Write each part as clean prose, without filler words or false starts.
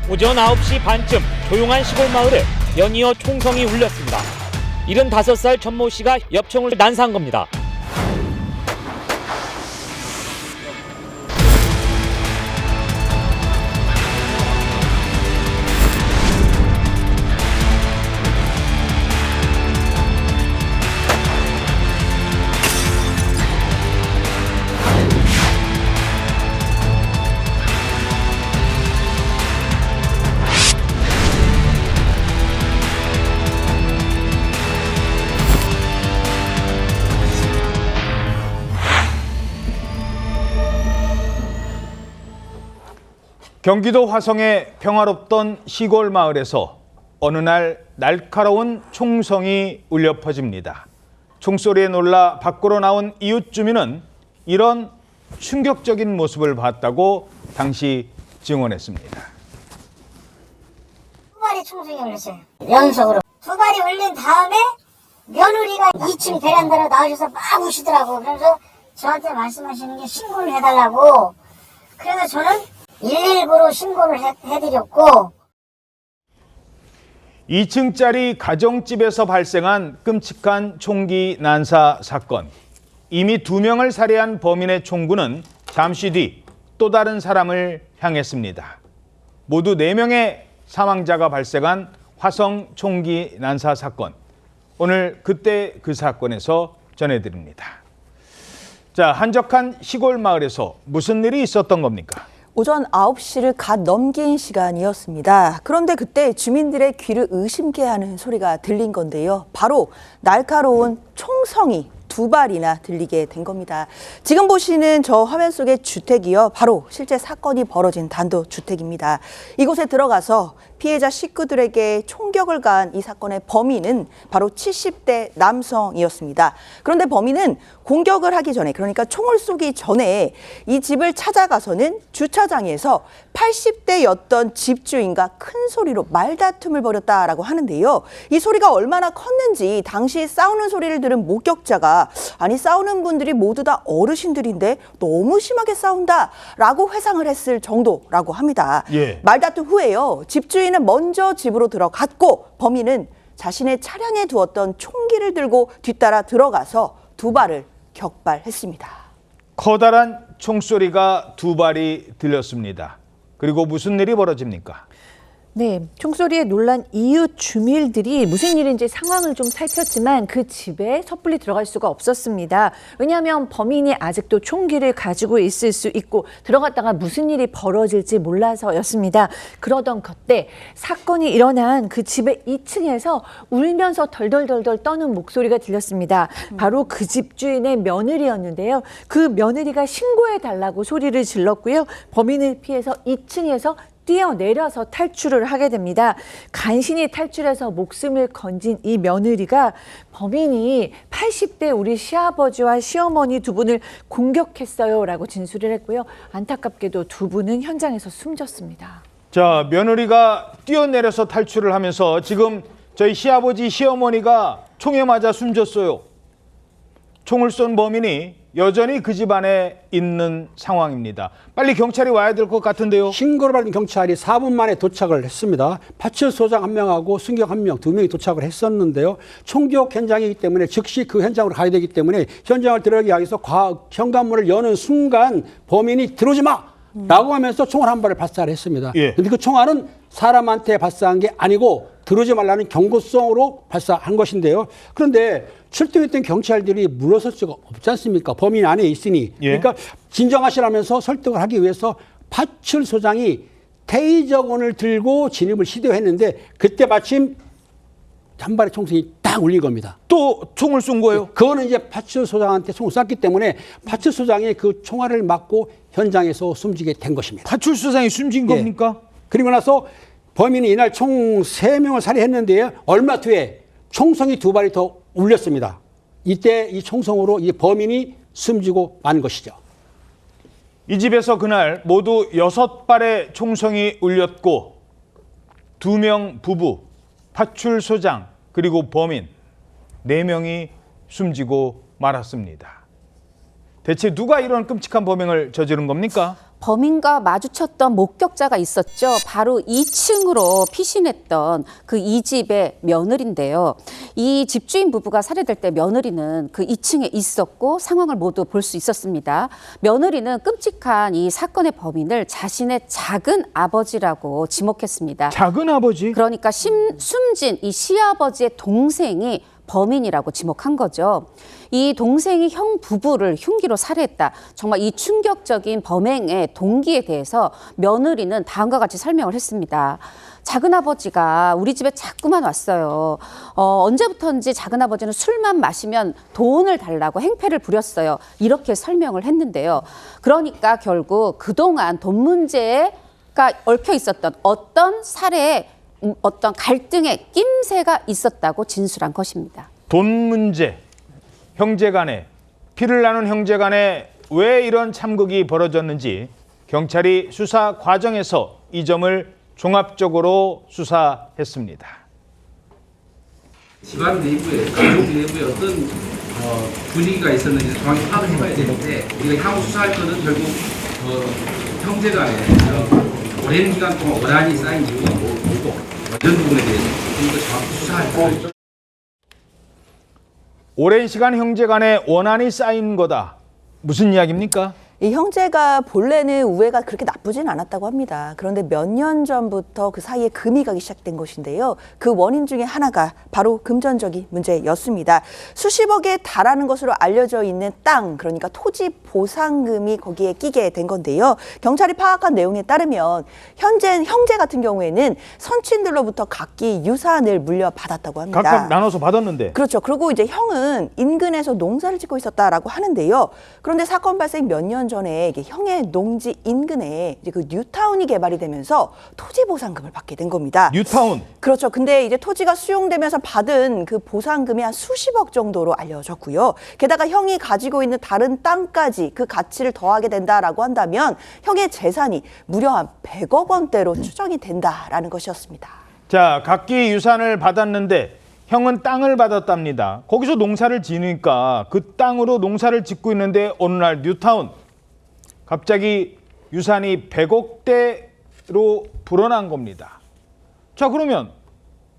오전 9시 반쯤 조용한 시골 마을에 연이어 총성이 울렸습니다. 75살 전모 씨가 엽총을 난사한 겁니다. 경기도 화성의 평화롭던 시골 마을에서 어느 날 날카로운 총성이 울려 퍼집니다. 총소리에 놀라 밖으로 나온 이웃 주민은 이런 충격적인 모습을 봤다고 당시 증언했습니다. 두 발이 총성이 울렸어요. 연속으로. 두 발이 울린 다음에 며느리가 2층 베란다로 나오셔서 막 우시더라고. 그래서 저한테 말씀하시는 게 신고를 해달라고. 그래서 저는 119로 신고를 해드렸고. 2층짜리 가정집에서 발생한 끔찍한 총기 난사 사건. 이미 2명을 살해한 범인의 총구는 잠시 뒤 또 다른 사람을 향했습니다. 모두 4명의 사망자가 발생한 화성 총기 난사 사건. 오늘 그때 그 사건에서 전해드립니다. 자, 한적한 시골 마을에서 무슨 일이 있었던 겁니까? 오전 9시를 갓 넘긴 시간이었습니다. 그런데 그때 주민들의 귀를 의심케 하는 소리가 들린 건데요. 바로 날카로운 총성이 2발이나 들리게 된 겁니다. 지금 보시는 저 화면 속의 주택이요. 바로 실제 사건이 벌어진 단독주택입니다. 이곳에 들어가서 피해자 식구들에게 총격을 가한 이 사건의 범인은 바로 70대 남성이었습니다. 그런데 범인은 공격을 하기 전에, 그러니까 총을 쏘기 전에 이 집을 찾아가서는 주차장에서 80대였던 집주인과 큰 소리로 말다툼을 벌였다라고 하는데요. 이 소리가 얼마나 컸는지 당시 싸우는 소리를 들은 목격자가 아니 싸우는 분들이 모두 다 어르신들인데 너무 심하게 싸운다라고 회상을 했을 정도라고 합니다. 말다툼 후에요. 집주인은 먼저 집으로 들어갔고 범인은 자신의 차량에 두었던 총기를 들고 뒤따라 들어가서 2발을 격발했습니다. 커다란 총소리가 2발이 들렸습니다. 그리고 무슨 일이 벌어집니까? 네, 총소리에 놀란 이웃 주민들이 무슨 일인지 상황을 좀 살폈지만 그 집에 섣불리 들어갈 수가 없었습니다. 왜냐하면 범인이 아직도 총기를 가지고 있을 수 있고 들어갔다가 무슨 일이 벌어질지 몰라서였습니다. 그러던 그때 사건이 일어난 그 집의 2층에서 울면서 덜덜덜덜 떠는 목소리가 들렸습니다. 바로 그 집주인의 며느리였는데요. 그 며느리가 신고해달라고 소리를 질렀고요. 범인을 피해서 2층에서 뛰어내려서 탈출을 하게 됩니다. 간신히 탈출해서 목숨을 건진 이 며느리가 범인이 80대 우리 시아버지와 시어머니 2분을 공격했어요라고 진술을 했고요. 안타깝게도 2분은 현장에서 숨졌습니다. 자, 며느리가 뛰어내려서 탈출을 하면서 지금 저희 시아버지, 시어머니가 총에 맞아 숨졌어요. 총을 쏜 범인이 여전히 그 집 안에 있는 상황입니다. 빨리 경찰이 와야 될 것 같은데요. 신고를 받은 경찰이 4분 만에 도착을 했습니다. 파출소장 1명하고 승경 1명, 2명이 도착을 했었는데요. 총격 현장이기 때문에 즉시 그 현장으로 가야 되기 때문에 현장을 들어가기 위해서 현관문을 여는 순간 범인이 들어오지 마! 라고 하면서 총알 한 발을 발사를 했습니다. 그런데 그 총알은 사람한테 발사한 게 아니고 들어오지 말라는 경고성으로 발사한 것인데요. 그런데 출동했던 경찰들이 물러설 수가 없지 않습니까? 범인 안에 있으니. 그러니까 진정하시라면서 설득을 하기 위해서 파출소장이 테이저건을 들고 진입을 시도했는데 그때 마침 한 발의 총성이 딱 울린 겁니다. 또 총을 쏜 거예요? 그거는 이제 파출소장한테 총을 쐈기 때문에 파출소장이 그 총알을 맞고 현장에서 숨지게 된 것입니다. 파출소장이 숨진 겁니까? 그리고 나서 범인이 이날 총 3명을 살해했는데 얼마 뒤에 총성이 2발이 더 울렸습니다. 이때 이 총성으로 이 범인이 숨지고 만 것이죠. 이 집에서 그날 모두 6발의 총성이 울렸고 2명 부부, 파출소장, 그리고 범인 4명이 숨지고 말았습니다. 대체 누가 이런 끔찍한 범행을 저지른 겁니까? 범인과 마주쳤던 목격자가 있었죠. 바로 2층으로 피신했던 그 이 집의 며느리인데요. 이 집주인 부부가 살해될 때 며느리는 그 2층에 있었고 상황을 모두 볼 수 있었습니다. 며느리는 끔찍한 이 사건의 범인을 자신의 작은 아버지라고 지목했습니다. 작은 아버지? 그러니까 숨진 이 시아버지의 동생이 범인이라고 지목한 거죠. 이 동생이 형 부부를 흉기로 살해했다. 정말 이 충격적인 범행의 동기에 대해서 며느리는 다음과 같이 설명을 했습니다. 작은아버지가 우리 집에 자꾸만 왔어요. 언제부턴지 작은아버지는 술만 마시면 돈을 달라고 행패를 부렸어요. 이렇게 설명을 했는데요. 그러니까 결국 그동안 돈 문제가 얽혀 있었던 어떤 살해의 어떤 갈등의 낌새가 있었다고 진술한 것입니다. 돈 문제, 형제 간에, 피를 나눈 형제 간에 왜 이런 참극이 벌어졌는지 경찰이 수사 과정에서 이 점을 종합적으로 수사했습니다. 집안 내부에, 가족 내부에 어떤 분위기가 있었는지 정확히 파악을 해봐야 되는데, 우리가 향후 수사할 것은 결국 형제 간에 오랜 기간 동안 원한이 쌓인 이유가 뭐고 이런 부분에 대해서 좀 더 정확히 수사할 거예요. 오랜 시간 형제 간에 원한이 쌓인 거다. 무슨 이야기입니까? 이 형제가 본래는 우애가 그렇게 나쁘진 않았다고 합니다. 그런데 몇 년 전부터 그 사이에 금이 가기 시작된 것인데요. 그 원인 중에 하나가 바로 금전적인 문제였습니다. 수십억에 달하는 것으로 알려져 있는 땅, 그러니까 토지 보상금이 거기에 끼게 된 건데요. 경찰이 파악한 내용에 따르면 형제 같은 경우에는 선친들로부터 각기 유산을 물려받았다고 합니다. 각각 나눠서 받았는데. 그렇죠. 그리고 이제 형은 인근에서 농사를 짓고 있었다라고 하는데요. 그런데 사건 발생 몇 년 전에 이게 형의 농지 인근에 이제 그 뉴타운이 개발이 되면서 토지 보상금을 받게 된 겁니다. 뉴타운. 그렇죠. 근데 이제 토지가 수용되면서 받은 그 보상금이 한 수십억 정도로 알려졌고요. 게다가 형이 가지고 있는 다른 땅까지 그 가치를 더하게 된다라고 한다면 형의 재산이 무려 한 100억 원대로 추정이 된다라는 것이었습니다. 자, 각기 유산을 받았는데 형은 땅을 받았답니다. 거기서 농사를 지으니까 그 땅으로 농사를 짓고 있는데 어느 날 뉴타운 갑자기 유산이 100억대로 불어난 겁니다. 자, 그러면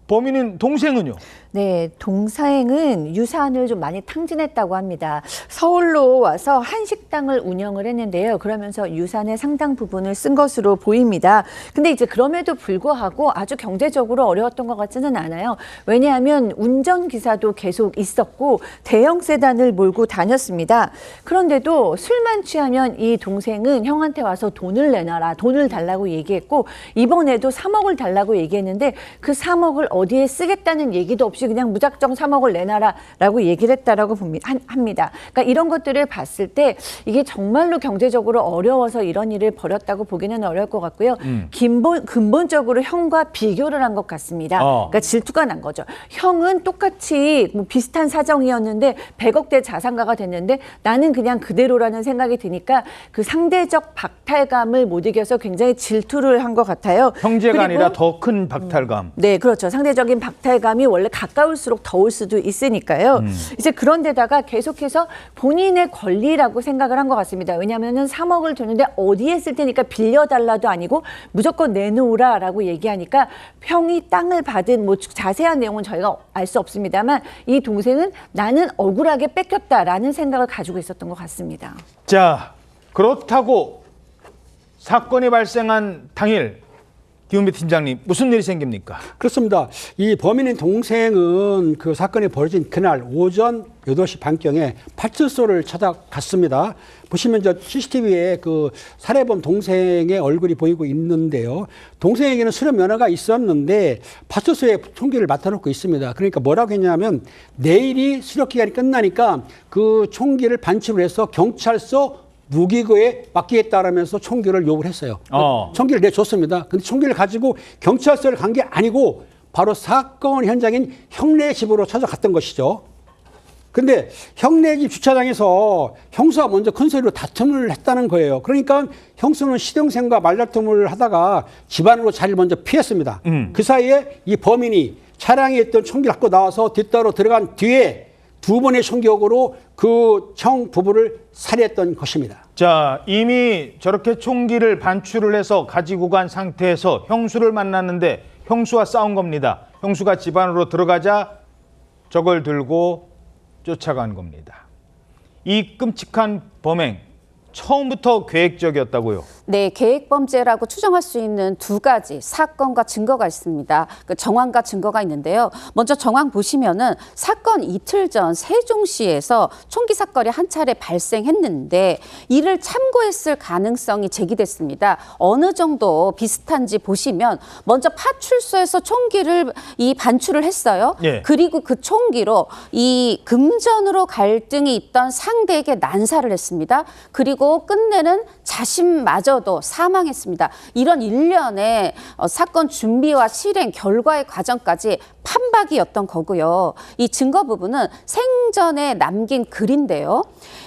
범인인 동생은요? 네, 동생은 유산을 좀 많이 탕진했다고 합니다. 서울로 와서 한식당을 운영을 했는데요. 그러면서 유산의 상당 부분을 쓴 것으로 보입니다. 근데 이제 그럼에도 불구하고 아주 경제적으로 어려웠던 것 같지는 않아요. 왜냐하면 운전기사도 계속 있었고 대형 세단을 몰고 다녔습니다. 그런데도 술만 취하면 이 동생은 형한테 와서 돈을 내놔라, 돈을 달라고 얘기했고 이번에도 3억을 달라고 얘기했는데 그 3억을 어디에 쓰겠다는 얘기도 없이 그냥 무작정 3억을 내놔라라고 얘기를 했다라고 합니다. 그러니까 이런 것들을 봤을 때 이게 정말로 경제적으로 어려워서 이런 일을 벌였다고 보기는 어려울 것 같고요. 근본적으로 형과 비교를 한 것 같습니다. 그러니까 질투가 난 거죠. 형은 똑같이 뭐 비슷한 사정이었는데 100억대 자산가가 됐는데 나는 그냥 그대로라는 생각이 드니까 그 상대적 박탈감을 못 이겨서 굉장히 질투를 한 것 같아요. 형제가 아니라 더 큰 박탈감. 네, 그렇죠. 상대적인 박탈감이 원래 가까울수록 더울 수도 있으니까요. 이제 그런데다가 계속해서 본인의 권리라고 생각을 한 것 같습니다. 왜냐하면은 3억을 줬는데 어디에 쓸 테니까 빌려달라도 아니고 무조건 내놓으라라고 얘기하니까 형이 땅을 받은 뭐 자세한 내용은 저희가 알 수 없습니다만 이 동생은 나는 억울하게 뺏겼다라는 생각을 가지고 있었던 것 같습니다. 자, 그렇다고 사건이 발생한 당일 김은배 팀장님, 무슨 일이 생깁니까? 그렇습니다. 이 범인인 동생은 그 사건이 벌어진 그날 오전 8시 반경에 파출소를 찾아갔습니다. 보시면 저 CCTV에 그 살해범 동생의 얼굴이 보이고 있는데요. 동생에게는 수련 면허가 있었는데 파출소에 총기를 맡아놓고 있습니다. 그러니까 뭐라고 했냐면 내일이 수력 기간이 끝나니까 그 총기를 반납을 해서 경찰서 무기고에 맡기겠다라면서 총기를 요구를 했어요. 총기를 내줬습니다. 근데 총기를 가지고 경찰서를 간 게 아니고 바로 사건 현장인 형네 집으로 찾아갔던 것이죠. 근데 형네 집 주차장에서 형수가 먼저 큰 소리로 다툼을 했다는 거예요. 그러니까 형수는 시동생과 말다툼을 하다가 집 안으로 자리를 먼저 피했습니다. 그 사이에 이 범인이 차량에 있던 총기를 갖고 나와서 뒷따로 들어간 뒤에 2번의 총격으로 그 형 부부를 살해했던 것입니다. 자, 이미 저렇게 총기를 반출을 해서 가지고 간 상태에서 형수를 만났는데 형수와 싸운 겁니다. 형수가 집 안으로 들어가자 저걸 들고 쫓아간 겁니다. 이 끔찍한 범행, 처음부터 계획적이었다고요? 네, 계획범죄라고 추정할 수 있는 두 가지 사건과 증거가 있습니다. 그 정황과 증거가 있는데요. 먼저 정황 보시면은 사건 이틀 전 세종시에서 총기 사건이 한 차례 발생했는데 이를 참고했을 가능성이 제기됐습니다. 어느 정도 비슷한지 보시면 먼저 파출소에서 총기를 반출을 했어요. 예. 그리고 그 총기로 이 금전으로 갈등이 있던 상대에게 난사를 했습니다. 그리고 끝내는 자신마저도 사망했습니다. 이런 일련의 사건 준비와 실행, 결과의 과정까지 판박이었던 거고요. 이 증거 부분은 생전에 남긴 글인데요.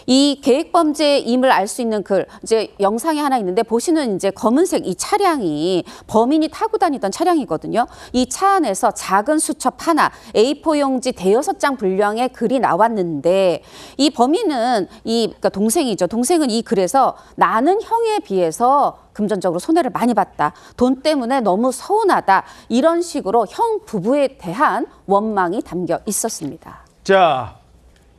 이 계획범죄임을 알 수 있는 글, 이제 영상이 하나 있는데 보시는 이제 검은색 이 차량이 범인이 타고 다니던 차량이거든요. 이 차 안에서 작은 수첩 하나, A4 용지 대여섯 장 분량의 글이 나왔는데 이 범인은 그러니까 동생이죠. 동생은 이 글에서 나는 형에 비해서 금전적으로 손해를 많이 봤다. 돈 때문에 너무 서운하다. 이런 식으로 형 부부에 대한 원망이 담겨 있었습니다. 자,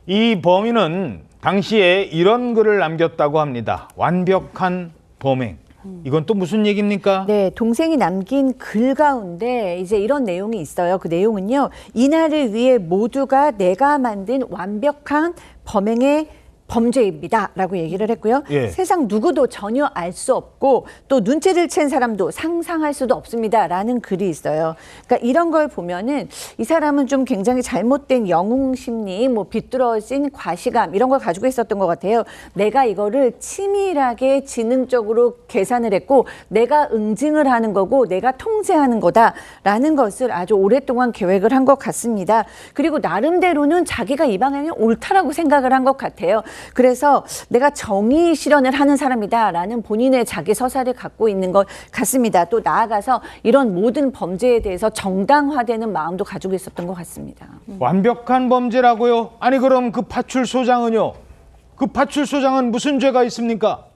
이 범인은 당시에 이런 글을 남겼다고 합니다. 완벽한 범행. 이건 또 무슨 얘기입니까? 네, 동생이 남긴 글 가운데 이제 이런 내용이 있어요. 그 내용은요. 이날을 위해 모두가 내가 만든 완벽한 범행의 범죄입니다. 라고 얘기를 했고요. 예. 세상 누구도 전혀 알 수 없고 또 눈치를 챈 사람도 상상할 수도 없습니다. 라는 글이 있어요. 그러니까 이런 걸 보면은 이 사람은 좀 굉장히 잘못된 영웅심리, 뭐 비뚤어진 과시감 이런 걸 가지고 있었던 것 같아요. 내가 이거를 치밀하게 지능적으로 계산을 했고 내가 응징을 하는 거고 내가 통제하는 거다라는 것을 아주 오랫동안 계획을 한 것 같습니다. 그리고 나름대로는 자기가 이 방향이 옳다라고 생각을 한 것 같아요. 그래서 내가 정의 실현을 하는 사람이다라는 본인의 자기 서사를 갖고 있는 것 같습니다. 또 나아가서 이런 모든 범죄에 대해서 정당화되는 마음도 가지고 있었던 것 같습니다. 완벽한 범죄라고요? 아니 그럼 그 파출소장은요? 그 파출소장은 무슨 죄가 있습니까?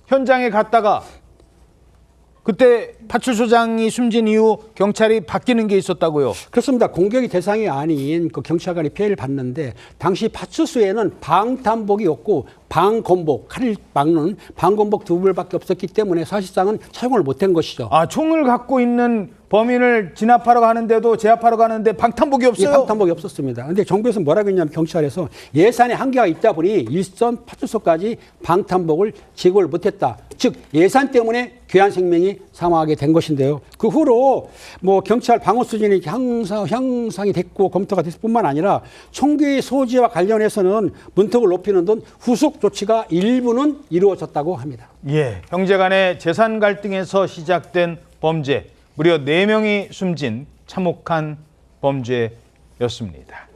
현장에 갔다가 그때 파출소장이 숨진 이후 경찰이 바뀌는 게 있었다고요? 그렇습니다. 공격이 대상이 아닌 그 경찰관이 피해를 봤는데 당시 파출소에는 방탄복이 없고 방검복, 칼을 막는 방검복 두 벌밖에 없었기 때문에 사실상은 사용을 못한 것이죠. 아, 총을 갖고 있는 범인을 진압하러 가는데도 제압하러 가는데 방탄복이 없어요? 예, 방탄복이 없었습니다. 그런데 정부에서 뭐라고 했냐면 경찰에서 예산에 한계가 있다 보니 일선 파출소까지 방탄복을 제공을 못했다. 즉 예산 때문에 귀한 생명이 사망하게 된 것인데요. 그 후로 뭐 경찰 방어 수준이 향상이 됐고 검토가 됐을 뿐만 아니라 총기 소지와 관련해서는 문턱을 높이는 등 후속 조치가 일부는 이루어졌다고 합니다. 예, 형제 간의 재산 갈등에서 시작된 범죄, 무려 4명이 숨진 참혹한 범죄였습니다.